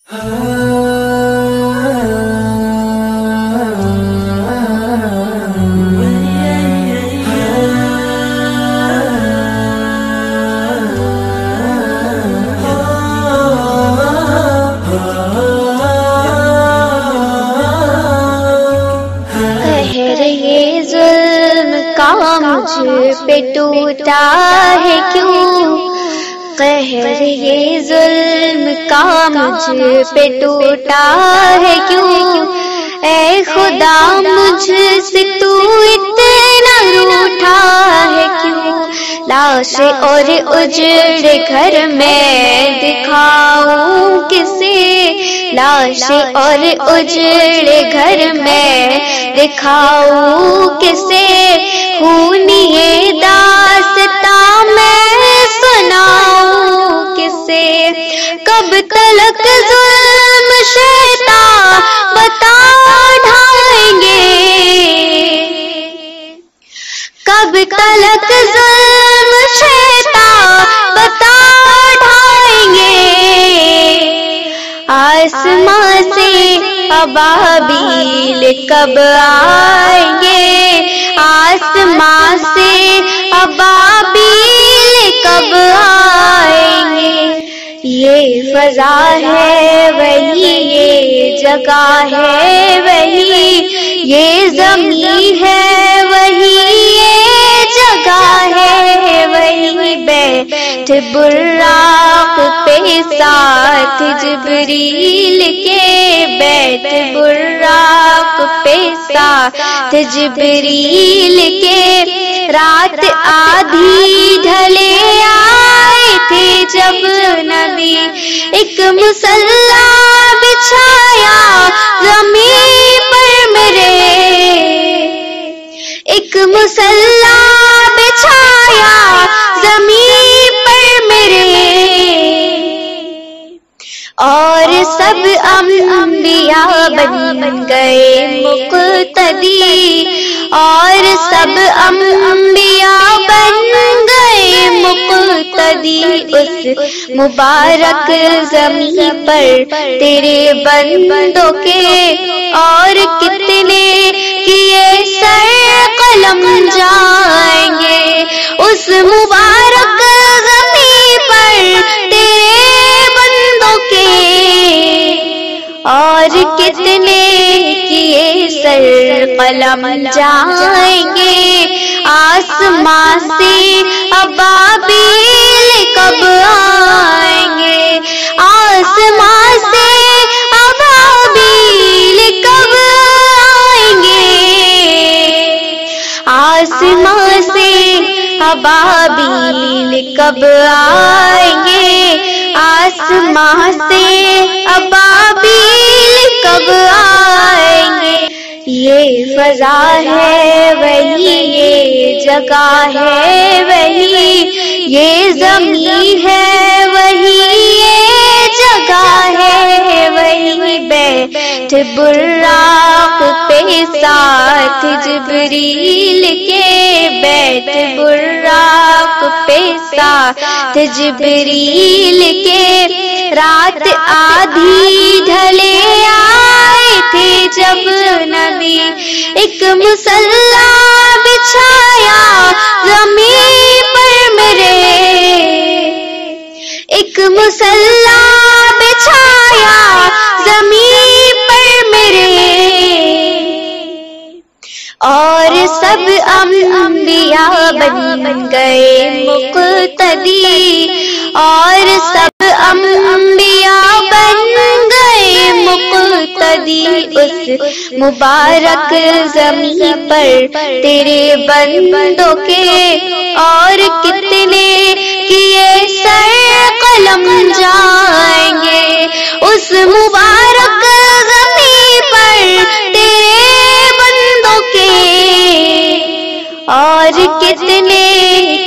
مجھ پہ ٹوٹا ہے کیوں، قہر یہ ظلم کا مجھ پہ ٹوٹا ہے کیوں، اے خدا مجھ سے تو اتنا روٹھا ہے کیوں، لاش اور اجڑے گھر میں دکھاؤں کسے، لاش اور اجڑے گھر میں دکھاؤں کسے، خونی یہ داستاں میں سناؤں کسے، کب تلک ظلم شیطاں بتا ڈھائیں گے، کب تلک ظلم شیطاں بتا ڈھائیں گے، آسمان سے ابابیل کب آئیں گے، آسمان سے ابابیل کب آئیں گے، یہ فضا ہے وہی یہ جگہ ہے وہی یہ زمین ہے وہی یہ جگہ ہے وہی، بیٹھ براق پہ ساتھ جبریل کے، بیٹھ براق پہ ساتھ جبریل کے، رات آدھی ڈھلے آئے تھے جب نبی، ایک مصلی بچھایا زمین پر میرے، ایک مصلی بچھایا زمین پر میرے، اور سب انبیاء بن گئے مقتدی، اور سب انبیاء بن گئے مقتدی، اس مبارک زمین پر تیرے بندوں کے، اور کتنے کیے سر قلم جائیں گے، اس مبارک زمین پر تیرے بندوں کے، اور کتنے کیے سر قلم جائیں گے، آسمان سے ابابیل کب آئیں گے، آسمان سے ابابیل کب آئیں گے، آسمان سے ابابیل کب آئیں گے، آسمان سے ابابیل کب آئیں گے، یہ فضا ہے وہی یہ جگہ ہے وہی یہ زمین ہے وہی یہ جگہ ہے وہی، بیٹھ براق پہ ساتھ جبریل کے، بیٹھ براق پہ ساتھ جبریل کے، رات آدھی ڈھلے آئے تھے جب نبی، ایک مصلی بچھایا زمین پر میرے، ایک مصلی بچھایا زمین پر میرے، اور سب انبیاء بن گئے مقتدی، اور سب انبیاء بن گئے مقتدی، اس مبارک زمین پر تیرے بندوں کے، اور کتنے کیے سر قلم جائیں گے، اس مبارک زمین پر تیرے بندوں کے، اور کتنے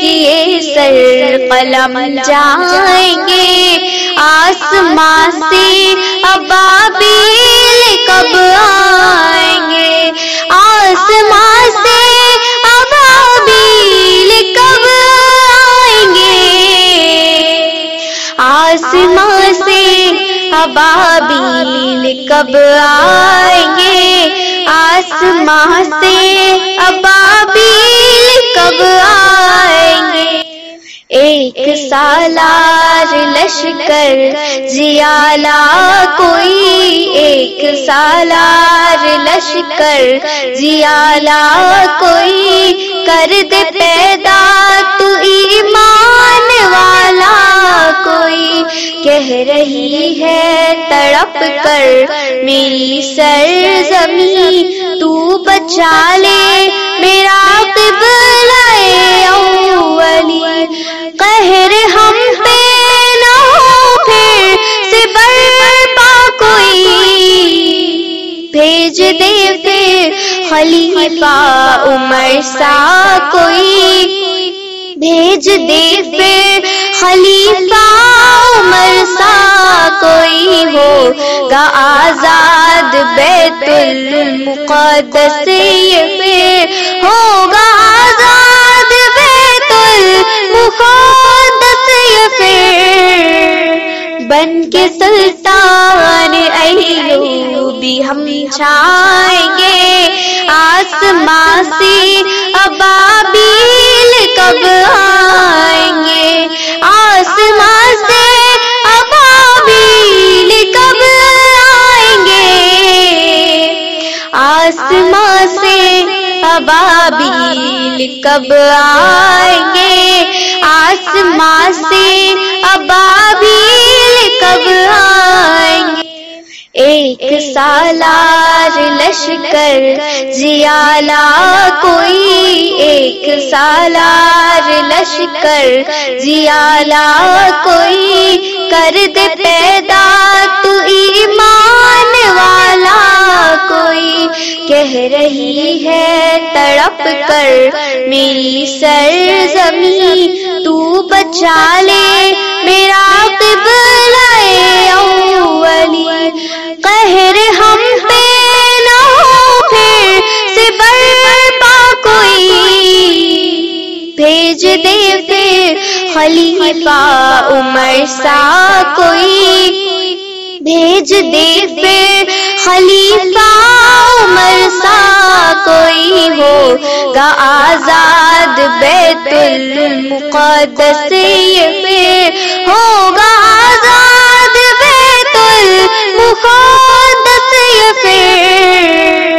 کیے سر قلم جائیں گے، آسمان سے ابابیل کب آئیں گے، آسمان سے ابابیل کب آئیں گے، آسمان سے ابابیل کب آئیں گے؟ آسمان سے ابابیل کب آئیں گے؟ ایک سالار لشکر زیالہ کوئی، ایک سالار لشکر زیالہ کوئی، کر دے پیدا تو ایمان والا کوئی۔ کہہ رہی ہے تڑپ کر میری سرزمین، تو بچا لے میرا قبلہ اولی۔ قہر ہم پہ نہ ہو پھر سے برپا کوئی، بھیج دے پھر خلیفہ عمر سا کوئی، بھیج دے پھر خلیفہ عمر سا کوئی، ہوگا آزاد بیت المقدس پھر، ہوگا آزاد بیت المقدس پھر۔ بن کے سلطان ایوبی ہم چھائیں گے، آسمان سے ابابیل کب آئیں گے؟ آسمان سے ابابیل کب آئیں گے؟ آسمان سے ابابیل کب آئیں گے؟ آسمان سے ابابیل کب آئیں گے؟ ایک سالار لشکر زیالہ کوئی، ایک سالار لشکر زیالہ کوئی، کر دے پیدا تو ایمان والا کوئی۔ کہہ رہی ہے تڑپ کر میری سرزمین، تو بچا لے میرا قبلہ اولی۔ قہر ہم پہ نہ ہو پھر سے برپا کوئی، بھیج دے پھر خلیفہ عمر سا کوئی، بھیج دے پھر خلیفہ عمر سا کوئی، ہوگا آزاد بیت المقدس پھر، ہوگا آزاد بیت المقدس پھر۔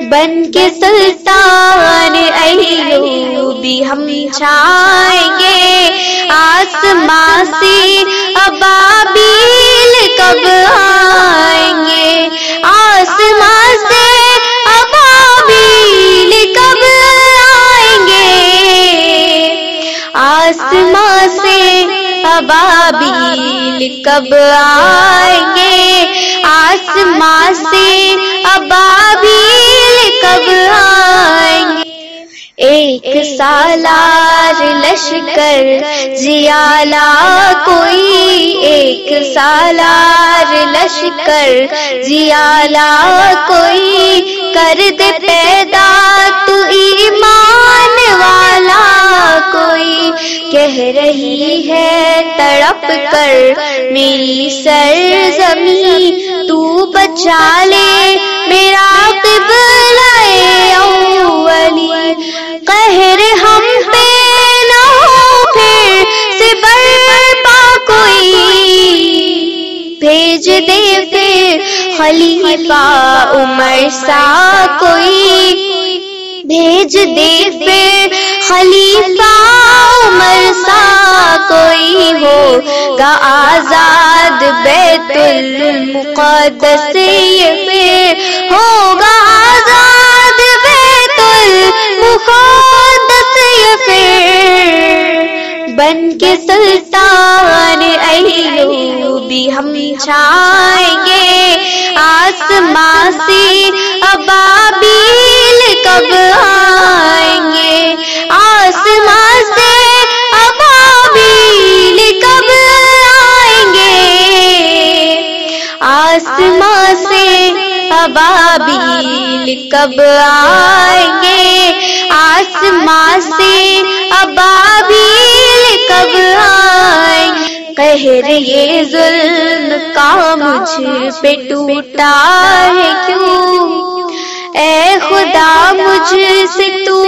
بن کے سلطان ایوبی ہم چھائیں گے، آسمان سے ابابیل کب آئیں گے؟ آسمان سے ابابیل کب آئیں گے؟ آسمان سے ابابیل کب آئیں گے؟ آسمان سے ابابیل کب آئیں گے؟ ایک سالار لشکر زیالہ کوئی، ایک سالار لشکر زیالہ کوئی، کر دے پیدا تو ایمان والا کوئی۔ کہہ رہی ہے تڑپ کر میری سرزمین، تو بچا لے میرا قبلہ اولی۔ قہر ہم پہ نہ ہو پھر سے برپا کوئی، بھیج دے پھر خلیفہ عمر سا کوئی، بھیج دے پھر خلیفہ عمر سا کوئی، ہوگا آزاد بیت المقدس پھر، ہوگا آزاد بیت المقدس پھر۔ بن کے سلطان ایوبی ہم چھائیں گے، آسمان سے ابابیل کب آئیں گے؟ آسمان سے ابابیل کب آئیں گے؟ آسمان سے ابابیل کب آئیں گے؟ آسمان سے ابابیل کب آئیں گے؟ قہر یہ ظلم کا مجھ پہ ٹوٹا ہے کیوں؟ اے خدا مجھ سے تو